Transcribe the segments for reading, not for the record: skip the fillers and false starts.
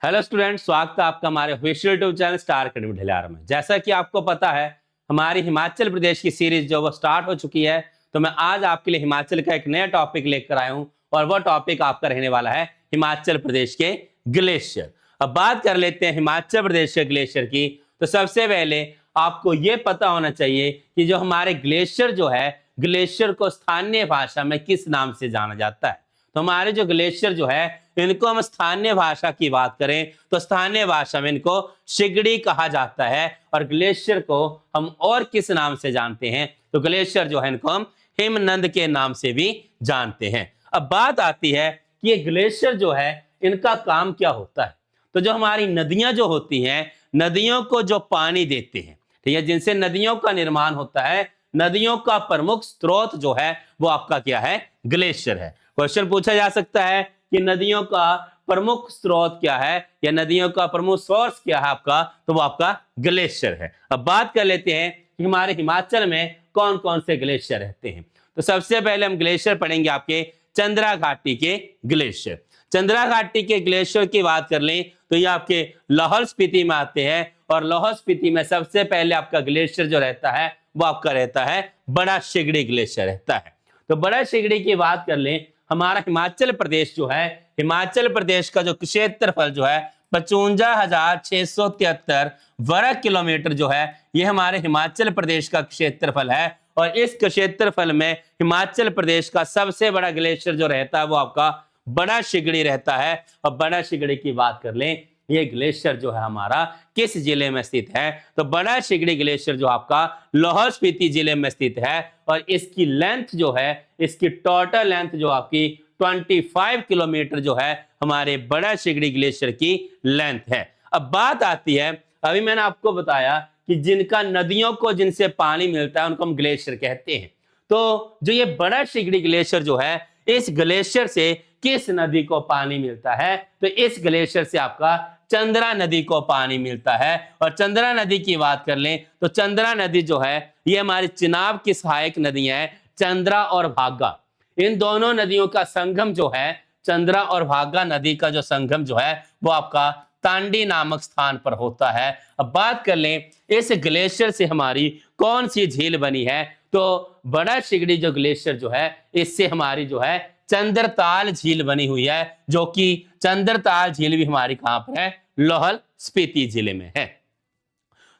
Hello student, स्वागत है आपका हमारे official YouTube channel Star Academy Dhaliyar में। जैसा कि आपको पता है, हमारी हिमाचल प्रदेश की सीरीज जो वो स्टार्ट हो चुकी है, तो मैं आज आपके लिए हिमाचल का एक नया टॉपिक लेकर आया हूं और वो टॉपिक आपका रहने वाला है हिमाचल प्रदेश के ग्लेशियर। अब बात कर लेते हैं हिमाचल प्रदेश के ग्लेशियर की। तो सबसे पहले आपको ये पता होना चाहिए कि जो हमारे ग्लेशियर जो है, ग्लेशियर को स्थानीय भाषा में किस नाम से जाना जाता है। तो हमारे जो ग्लेशियर जो है, इनको हम स्थानीय भाषा की बात करें तो स्थानीय भाषा में इनको शिगड़ी कहा जाता है। और ग्लेशियर को हम और किस नाम से जानते हैं, तो ग्लेशियर जो है इनको हम हिमनद के नाम से भी जानते हैं। अब बात आती है कि ये ग्लेशियर जो है, इनका काम क्या होता है। तो जो हमारी नदियां जो होती हैं, नदियों को जो पानी देते हैं, ठीक है, जिनसे नदियों का निर्माण होता है, नदियों का प्रमुख स्रोत जो है वो आपका क्या है, ग्लेशियर है। क्वेश्चन पूछा जा सकता है कि नदियों का प्रमुख स्रोत क्या है या नदियों का प्रमुख सोर्स क्या है आपका, तो वो आपका ग्लेशियर है। अब बात कर लेते हैं कि हमारे हिमाचल में कौन कौन से ग्लेशियर रहते हैं। तो सबसे पहले हम ग्लेशियर पढ़ेंगे आपके चंद्रा घाटी के ग्लेशियर। चंद्रा घाटी के ग्लेशियर की बात कर लें तो ये आपके लाहौल स्पीति में आते हैं और लाहौल स्पीति में सबसे पहले आपका ग्लेशियर जो रहता है वो आपका रहता है बड़ा शिगड़ी ग्लेशियर रहता है। तो बड़ा शिगड़ी की बात कर लें, हमारा हिमाचल प्रदेश जो है, हिमाचल प्रदेश का जो क्षेत्रफल जो है 55,673 वर्ग किलोमीटर जो है, ये हमारे हिमाचल प्रदेश का क्षेत्रफल है। और इस क्षेत्रफल में हिमाचल प्रदेश का सबसे बड़ा ग्लेशियर जो रहता है वो आपका बड़ा शिगड़ी रहता है। और बड़ा शिगड़ी की बात कर लें, ये ग्लेशियर जो है हमारा किस जिले में स्थित है, तो बड़ा शिगड़ी ग्लेशियर जो आपका लाहौल स्पीति जिले में स्थित है। और इसकी लेंथ जो है, इसकी टोटल लेंथ जो आपकी 25 किलोमीटर जो है हमारे बड़ा शिगड़ी ग्लेशियर की लेंथ है। अब बात आती है, अभी मैंने आपको बताया कि जिनका नदियों को जिनसे पानी मिलता है उनको हम ग्लेशियर कहते हैं। तो जो ये बड़ा शिगड़ी ग्लेशियर जो है, इस ग्लेशियर से किस नदी को पानी मिलता है, तो इस ग्लेशियर से आपका चंद्रा नदी को पानी मिलता है। और चंद्रा नदी की बात कर लें तो चंद्रा नदी जो है, ये हमारी चिनाब की सहायक नदियां हैं, चंद्रा और भागा। इन दोनों नदियों का संगम जो है, चंद्रा और भागा नदी का जो संगम जो है वो आपका तांडी नामक स्थान पर होता है। अब बात कर लें इस ग्लेशियर से हमारी कौन सी झील बनी है, तो बड़ा शिगड़ी जो ग्लेशियर जो है, इससे हमारी जो है चंद्रताल झील बनी हुई है, जो कि चंद्रताल झील भी हमारी कहां पर है, लाहौल स्पीति जिले में है।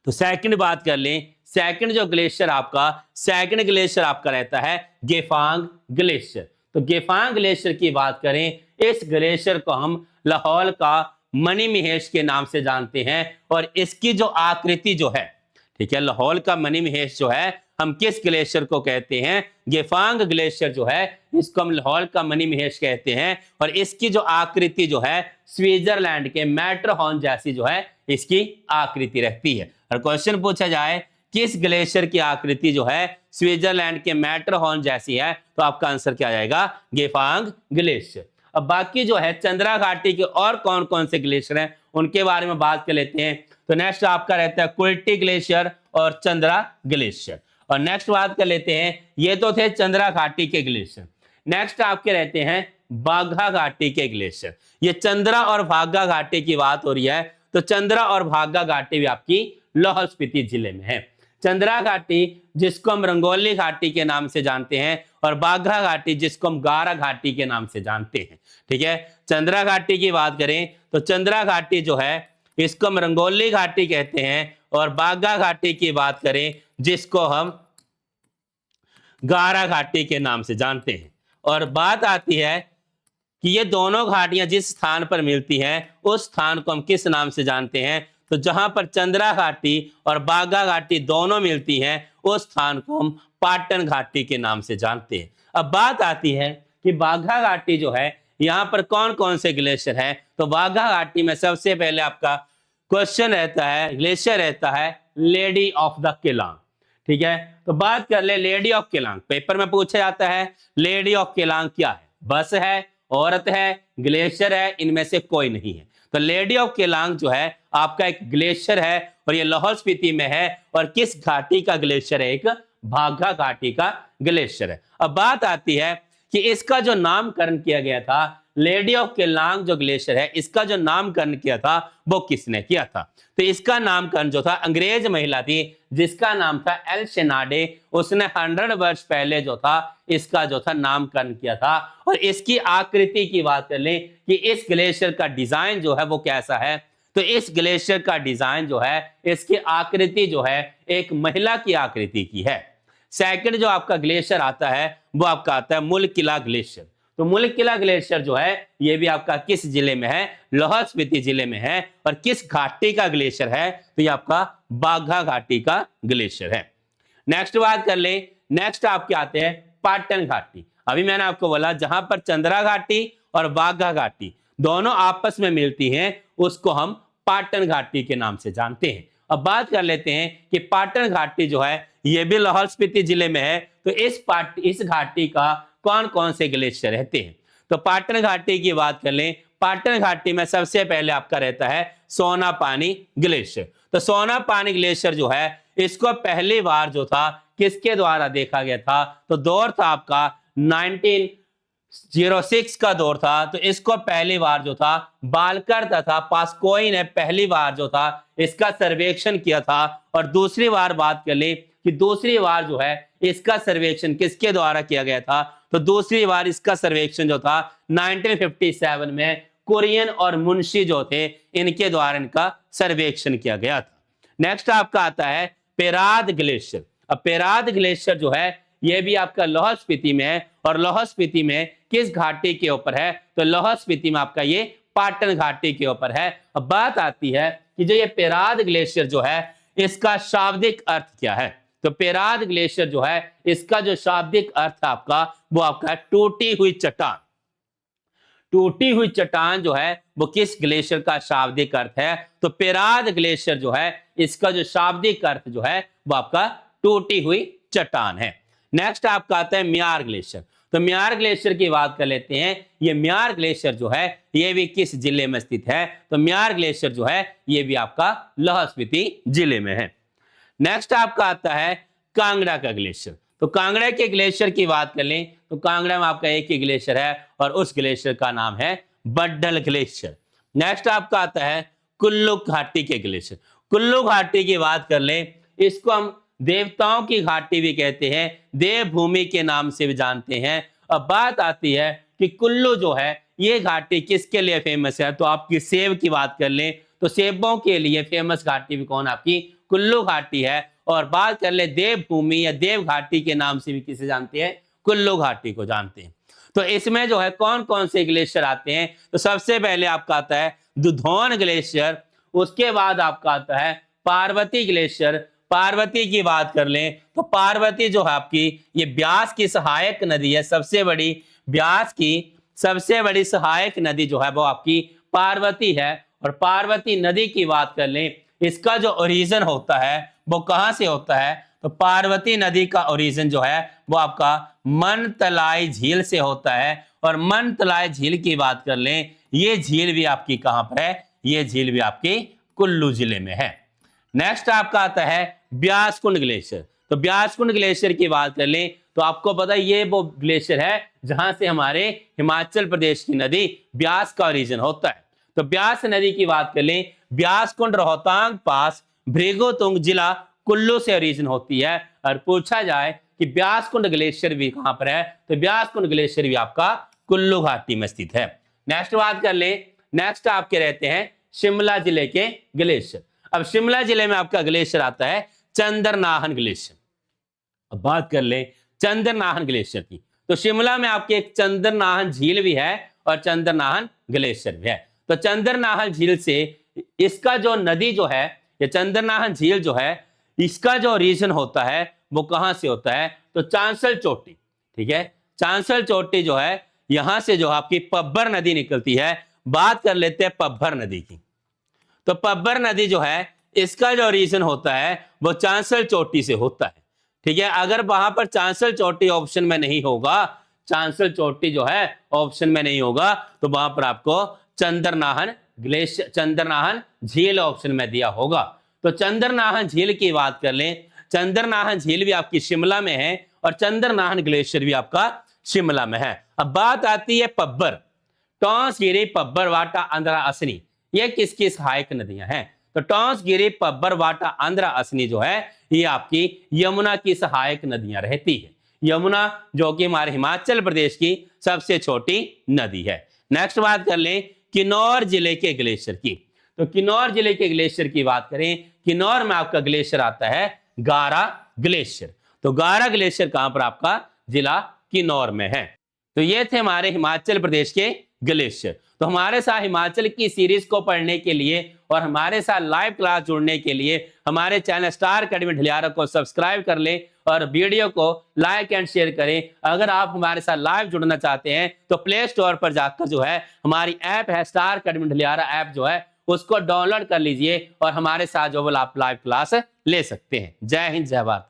तो सेकंड बात कर लें, सेकंड जो ग्लेशियर आपका, सेकंड ग्लेशियर आपका रहता है गेफांग ग्लेशियर। तो गेफांग ग्लेशियर की बात करें, इस ग्लेशियर को हम लाहौल का मणिमहेश के नाम से जानते हैं। और इसकी जो आकृति जो है, ठीक है, लाहौल का मणिमहेश जो है, हम किस ग्लेशियर को कहते हैं, गेफांग ग्लेशियर जो है, इसको हम लाहौल का मणिमहेश कहते हैं। और इसकी जो आकृति जो है, स्विट्जरलैंड के मैटरहॉर्न जैसी जो है इसकी आकृति रहती है। और क्वेश्चन पूछा जाए किस ग्लेशियर की आकृति जो है स्विट्जरलैंड के मैटरहॉर्न जैसी है, तो आपका आंसर क्या जाएगा, गेफांग ग्लेशियर। अब बाकी जो है चंद्रा घाटी के और कौन कौन से ग्लेशियर हैं उनके बारे में बात कर लेते हैं। तो नेक्स्ट आपका रहता है कुल्टी ग्लेशियर और चंद्रा ग्लेशियर। और नेक्स्ट बात कर लेते हैं, ये तो थे चंद्रा घाटी के ग्लेशियर। नेक्स्ट आपके रहते हैं बाघा घाटी के ग्लेशियर। ये चंद्रा और भागा घाटी की बात हो रही है, तो चंद्रा और भागा घाटी भी आपकी लाहौल स्पीति जिले में है। चंद्रा घाटी जिसको हम रंगोली घाटी के नाम से जानते हैं, और बाघा घाटी जिसको हम गारा घाटी के नाम से जानते हैं। ठीक है, चंद्रा घाटी की बात करें तो चंद्रा घाटी जो है, इसको हम रंगोली घाटी कहते हैं। और बाघा घाटी की बात करें जिसको हम गारा घाटी के नाम से जानते हैं। और बात आती है कि ये दोनों घाटियां जिस स्थान पर मिलती हैं, उस स्थान को हम किस नाम से जानते हैं, तो जहां पर चंद्रा घाटी और बाघा घाटी दोनों मिलती हैं, उस स्थान को हम पाटन घाटी के नाम से जानते हैं। अब बात आती है कि बाघा घाटी जो है, यहाँ पर कौन कौन से ग्लेशियर हैं, तो बाघा घाटी में सबसे पहले आपका क्वेश्चन रहता है, ग्लेशियर रहता है लेडी ऑफ द केलांग। ठीक है, तो बात कर ले लेडी ऑफ केलांग, पेपर में पूछा जाता है लेडी ऑफ केलांग क्या है, बस है, औरत है, ग्लेशियर है, इनमें से कोई नहीं है। तो लेडी ऑफ केलांग जो है आपका एक ग्लेशियर है और ये लाहौल स्पीति में है। और किस घाटी का ग्लेशियर है, एक बाघा घाटी का ग्लेशियर है। अब बात आती है कि इसका जो नामकरण किया गया था लेडी ऑफ केलांग जो ग्लेशियर है, इसका जो नामकरण किया था वो किसने किया था? तो इसका नामकरण जो था अंग्रेज महिला थी जिसका नाम था एल शेनाडे, उसने 100 वर्ष पहले जो था इसका जो था नामकरण किया था। और इसकी आकृति की बात कर लें कि इस ग्लेशियर का डिजाइन जो है वो कैसा है, तो इस ग्लेशियर का डिजाइन जो है, इसकी आकृति जो है एक महिला की आकृति की है। सेकंड जो आपका ग्लेशियर आता है वो आपका आता है मुलकिला ग्लेशियर। तो मुलकिला ग्लेशियर जो है ये भी आपका किस जिले में है? लाहौल स्पीति जिले में है। और किस घाटी का ग्लेशियर है? तो ये आपका बाघा घाटी का ग्लेशियर है। नेक्स्ट बात कर ले, नेक्स्ट आपके आते हैं पाटन घाटी। अभी मैंने आपको बोला जहां पर चंद्रा घाटी और बाघा घाटी दोनों आपस में मिलती हैं उसको हम पाटन घाटी के नाम से जानते हैं। अब बात कर लेते हैं कि पाटन घाटी जो है ये भी लाहौल स्पीति जिले में है। तो इस घाटी का कौन कौन से ग्लेशियर रहते हैं? तो पाटन घाटी की बात कर लें, पाटन घाटी में सबसे पहले आपका रहता है सोना पानी ग्लेशियर। तो सोना पानी ग्लेशियर जो है इसको पहली बार जो था किसके द्वारा देखा गया था? तो दौर था आपका 1906 का दौर था। तो इसको पहली बार जो था बालकर तथा पास्कोई ने पहली बार जो था इसका सर्वेक्षण किया था। और दूसरी बार बात कर ले कि दूसरी बार जो है इसका सर्वेक्षण किसके द्वारा किया गया था? तो दूसरी बार इसका सर्वेक्षण जो था 1957 में कुरियन और मुंशी जो थे इनके द्वारा इनका सर्वेक्षण किया गया था। नेक्स्ट आपका आता है पेराद ग्लेशियर। अब पेराद ग्लेशियर जो है यह भी आपका लाहौल स्पीति में है। और लाहौल स्पीति में किस घाटी के ऊपर है? तो लाहौल स्पीति में आपका ये पाटन घाटी के ऊपर है। अब बात आती है कि जो ये पेराद ग्लेशियर जो है इसका शाब्दिक अर्थ क्या है? तो पेराद ग्लेशियर जो है इसका जो शाब्दिक अर्थ आपका वो आपका टूटी हुई चट्टान। टूटी हुई चट्टान जो है वो किस ग्लेशियर का शाब्दिक अर्थ है? तो पेराद ग्लेशियर जो है इसका जो शाब्दिक अर्थ जो है वो आपका टूटी हुई चट्टान है। नेक्स्ट आपका आता है म्यार ग्लेशियर। तो म्यार ग्लेशियर की बात कर लेते हैं। ये म्यार ग्लेशियर जो है ये भी किस जिले में स्थित है? तो म्यार ग्लेशियर जो है ये भी आपका लाहौल स्पीति जिले में है। नेक्स्ट आपका आता है कांगड़ा का ग्लेशियर। तो कांगड़ा के ग्लेशियर की बात कर लें तो कांगड़ा में आपका एक ही ग्लेशियर है और उस ग्लेशियर का नाम है बड्डल ग्लेशियर। नेक्स्ट आपका आता है कुल्लू घाटी के ग्लेशियर। कुल्लू घाटी की बात कर लें, इसको हम देवताओं की घाटी भी कहते हैं, देवभूमि के नाम से भी जानते हैं। अब बात आती है कि कुल्लू जो है ये घाटी किसके लिए फेमस है? तो आपकी सेब की बात कर लें तो सेबों के लिए फेमस घाटी भी कौन? आपकी कुल्लू घाटी है। और बात कर ले देवभूमि या देव घाटी के नाम से भी किसे जानते हैं? कुल्लू घाटी को जानते हैं। तो इसमें जो है कौन कौन से ग्लेशियर आते हैं? तो सबसे पहले आपका आता है दुधौन ग्लेशियर, उसके बाद आपका आता है पार्वती ग्लेशियर। पार्वती की बात कर लें तो पार्वती जो है आपकी ये ब्यास की सहायक नदी है, सबसे बड़ी ब्यास की सबसे बड़ी सहायक नदी जो है वो आपकी पार्वती है। और पार्वती नदी की बात कर लें, इसका जो ओरिजिन होता है वो कहां से होता है? तो पार्वती नदी का ओरिजिन जो है वो आपका मनतलाई झील से होता है। और मनतलाई झील की बात कर लें, ये झील भी आपकी कहां पर है? ये झील भी आपकी कुल्लू जिले में है। नेक्स्ट आपका आता है ब्यासकुंड ग्लेशियर। तो ब्यासकुंड ग्लेशियर की बात कर लें तो आपको पता है ये वो ग्लेशियर है जहां से हमारे हिमाचल प्रदेश की नदी ब्यास का ओरिजिन होता है। तो ब्यास नदी की बात कर लें, ब्यासकुंड रोहतांग पास भृगुतुंग जिला कुल्लू से ओरिजिन होती है। और पूछा जाए कि ब्यासकुंड ग्लेशियर भी कहां पर है? तो ब्यासकुंड ग्लेशियर भी आपका कुल्लू घाटी में स्थित है। नेक्स्ट बात कर ले, नेक्स्ट आपके रहते हैं शिमला जिले के ग्लेशियर। अब शिमला जिले में आपका ग्लेशियर आता है चंद्रनाहन ग्लेशियर। अब बात कर ले चंद्रनाहन ग्लेशियर की, तो शिमला में आपके एक चंद्रनाहन झील भी है और चंद्रनाहन ग्लेशियर भी है। तो चंद्रनाहन झील से इसका जो नदी जो है, ये चंद्रनाहन झील जो है इसका जो रीजन होता है वो कहां से होता है? तो चांसल चोटी। ठीक है, चांसल चोटी जो है यहां से जो आपकी पब्बर नदी निकलती है। बात कर लेते हैं पब्बर नदी की। तो पब्बर नदी जो है इसका जो रीजन होता है वो चांसल चोटी से होता है। ठीक है, अगर वहां पर चांसल चोटी ऑप्शन में नहीं होगा, चांसल चोटी जो है ऑप्शन में नहीं होगा, तो वहां पर आपको चंद्रनाहन ग्लेशियर, चंद्रनाहन झील ऑप्शन में दिया होगा। तो चंद्रनाहन झील की बात कर लें, चंद्रनाहन झील भी आपकी शिमला में है और चंद्रनाहन ग्लेशियर भी आपका शिमला में है। अब बात आती है पब्बर। टॉन्स गिरी, पब्बर, वाटा, आंध्रा, असनी, ये किसकी सहायक नदियां हैं? तो टॉन्स गिरी, पब्बर, वाटा, आंध्रा, असनी जो है ये आपकी यमुना की सहायक नदियां रहती है। यमुना जो कि हमारे हिमाचल प्रदेश की सबसे छोटी नदी है। नेक्स्ट बात कर लें किन्नौर जिले के ग्लेशियर की। तो किन्नौर जिले के ग्लेशियर की बात करें, किन्नौर में आपका ग्लेशियर आता है गारा ग्लेशियर। तो गारा ग्लेशियर कहां पर? आपका जिला किन्नौर में है। तो ये थे हमारे हिमाचल प्रदेश के ग्लेशियर। तो हमारे साथ हिमाचल की सीरीज को पढ़ने के लिए और हमारे साथ लाइव क्लास जुड़ने के लिए हमारे चैनल स्टार अकेडमी ढलियारा को सब्सक्राइब कर लें और वीडियो को लाइक एंड शेयर करें। अगर आप हमारे साथ लाइव जुड़ना चाहते हैं तो प्ले स्टोर पर जाकर जो है हमारी ऐप है स्टार अकेडमी ढलियारा ऐप जो है उसको डाउनलोड कर लीजिए और हमारे साथ जो आप लाइव क्लास ले सकते हैं। जय हिंद, जय भारत।